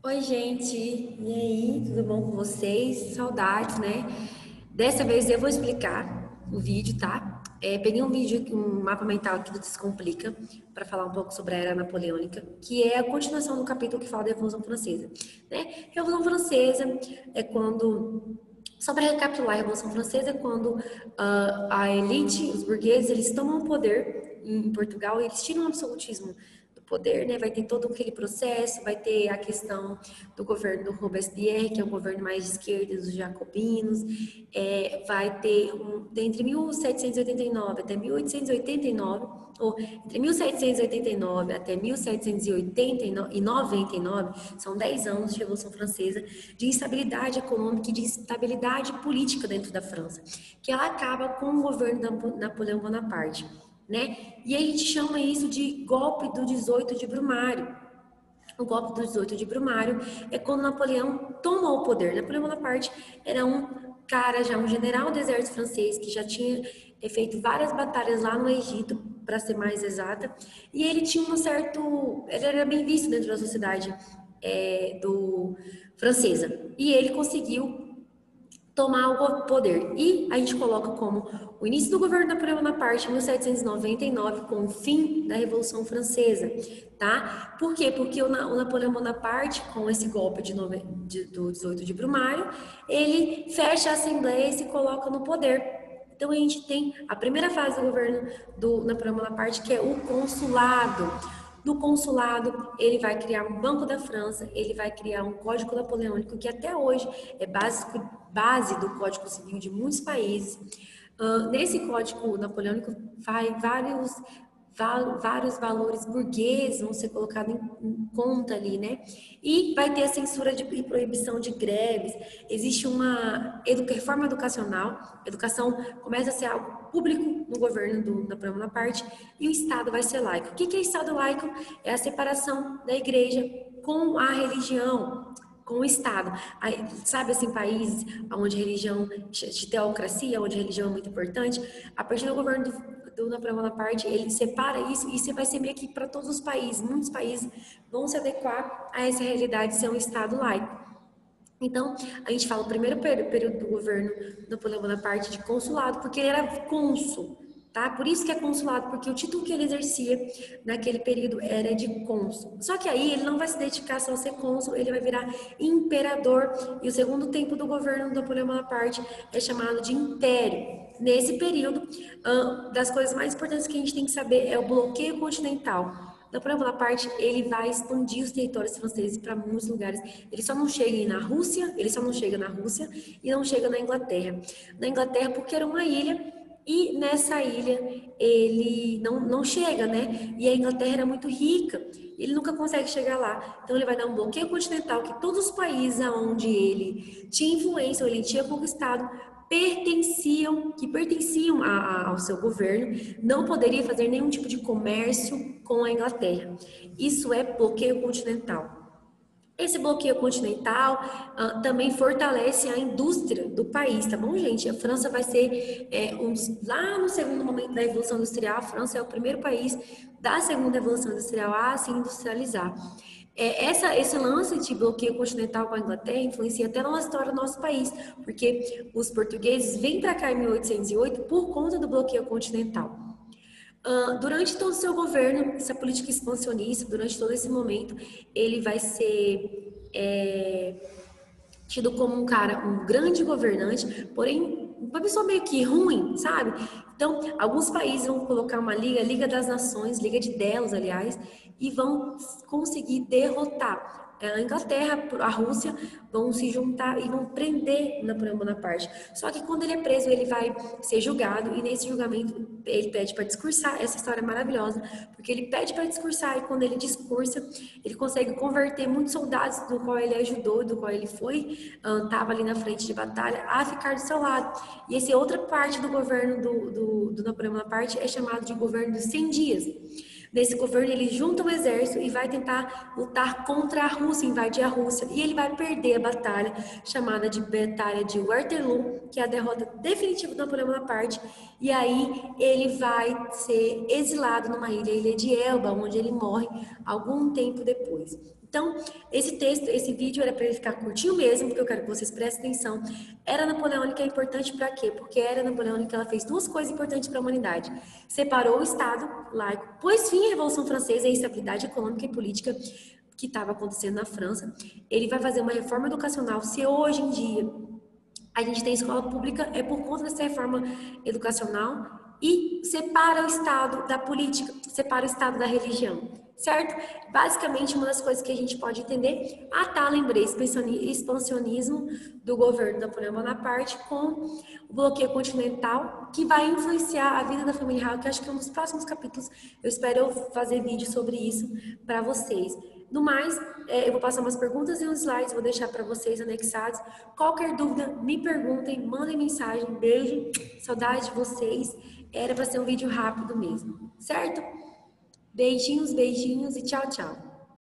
Oi, gente. E aí, tudo bom com vocês? Saudades, né? Dessa vez eu vou explicar o vídeo, tá? Peguei um vídeo, um mapa mental aqui do Descomplica, para falar um pouco sobre a Era Napoleônica, que é a continuação do capítulo que fala da Revolução Francesa, né? Revolução Francesa é quando. Só para recapitular, a Revolução Francesa é quando a elite, os burgueses, eles tomam o poder em Portugal e eles tiram o absolutismo do poder, né? Vai ter todo aquele processo, vai ter a questão do governo do Robespierre, que é um governo mais de esquerda, dos jacobinos, vai ter entre 1789 até 1889, ou entre 1789 até 1799, são 10 anos de Revolução Francesa, de instabilidade econômica e de instabilidade política dentro da França, que ela acaba com o governo de Napoleão Bonaparte, né? E a gente chama isso de golpe do 18 de Brumário. O golpe do 18 de Brumário é quando Napoleão tomou o poder. Napoleão Bonaparte era um cara, já um general do exército francês, que já tinha feito várias batalhas lá no Egito, para ser mais exata, e ele tinha ele era bem visto dentro da sociedade francesa, e ele conseguiu tomar o poder. E a gente coloca como o início do governo Napoleão Bonaparte, em 1799, com o fim da Revolução Francesa, tá? Por quê? Porque o Napoleão Bonaparte, com esse golpe do 18 de Brumário, ele fecha a Assembleia e se coloca no poder. Então, a gente tem a primeira fase do governo do Napoleão Bonaparte, que é o consulado. No consulado, ele vai criar um Banco da França, ele vai criar um Código Napoleônico, que até hoje é base do Código Civil de muitos países. Nesse Código Napoleônico, vários valores burgueses vão ser colocados em conta ali, né? E vai ter a censura e proibição de greves. Existe uma reforma educacional. A educação começa a ser algo público no governo do Napoleão Bonaparte e o Estado vai ser laico. O que é Estado laico? É a separação da igreja com a religião, com o Estado. Aí, sabe, assim, países onde religião, de teocracia, onde a religião é muito importante, a partir do governo do Napoleão Bonaparte, ele separa isso e você vai ser meio que para todos os países. Muitos países vão se adequar a essa realidade de ser um Estado laico. Então, a gente fala o primeiro período do governo do Napoleão Bonaparte de consulado, porque ele era cônsul, tá? Por isso que é consulado, porque o título que ele exercia naquele período era de cônsul. Só que aí ele não vai se dedicar só a ser cônsul, ele vai virar imperador. E o segundo tempo do governo do Napoleão Bonaparte é chamado de império. Nesse período, das coisas mais importantes que a gente tem que saber é o bloqueio continental. Napoleão Bonaparte, ele vai expandir os territórios franceses para muitos lugares. Ele só não chega na Rússia e não chega na Inglaterra. Na Inglaterra porque era uma ilha e nessa ilha ele não chega, né? E a Inglaterra era muito rica, ele nunca consegue chegar lá. Então ele vai dar um bloqueio continental que todos os países onde ele tinha influência, ou ele tinha conquistado, pertenciam ao seu governo, não poderia fazer nenhum tipo de comércio com a Inglaterra. Isso é bloqueio continental. Esse bloqueio continental também fortalece a indústria do país, tá bom, gente? A França vai ser lá no segundo momento da Revolução Industrial, a França é o primeiro país da segunda Revolução Industrial a se industrializar. Esse lance de bloqueio continental com a Inglaterra influencia até na história do nosso país, porque os portugueses vêm para cá em 1808 por conta do bloqueio continental. Durante todo o seu governo, essa política expansionista, durante todo esse momento, ele vai ser tido como um grande governante, porém, uma pessoa meio que ruim, sabe? Então, alguns países vão colocar uma Liga das Nações, Liga de Delos, aliás, e vão conseguir derrotar a Inglaterra, a Rússia, vão se juntar e vão prender Napoleão Bonaparte. Só que quando ele é preso, ele vai ser julgado, e nesse julgamento ele pede para discursar. Essa história é maravilhosa, porque ele pede para discursar, e quando ele discursa, ele consegue converter muitos soldados do qual ele ajudou, do qual ele estava ali na frente de batalha, a ficar do seu lado. E essa outra parte do governo do Napoleão Bonaparte é chamado de governo dos 100 dias. Nesse governo, ele junta um exército e vai tentar lutar contra a Rússia, invadir a Rússia. E ele vai perder a batalha, chamada de Batalha de Waterloo, que é a derrota definitiva do Napoleão Bonaparte. E aí ele vai ser exilado numa ilha, a Ilha de Elba, onde ele morre algum tempo depois. Então, esse texto, esse vídeo era para ele ficar curtinho mesmo, porque eu quero que vocês prestem atenção. Era Napoleônica é importante para quê? Porque era Napoleônica, ela fez duas coisas importantes para a humanidade. Separou o Estado laico, pôs fim à Revolução Francesa e a instabilidade econômica e política que estava acontecendo na França. Ele vai fazer uma reforma educacional. Se hoje em dia a gente tem escola pública, é por conta dessa reforma educacional, e separa o Estado da política, separa o Estado da religião, certo? Basicamente, uma das coisas que a gente pode entender, lembrei, expansionismo do governo Napoleão Bonaparte com o bloqueio continental, que vai influenciar a vida da família real, que acho que é um dos próximos capítulos, eu espero eu fazer vídeo sobre isso para vocês. No mais, eu vou passar umas perguntas e uns slides, vou deixar para vocês anexados. Qualquer dúvida, me perguntem, mandem mensagem. Beijo, saudade de vocês. Era para ser um vídeo rápido mesmo, certo? Beijinhos, beijinhos e tchau, tchau.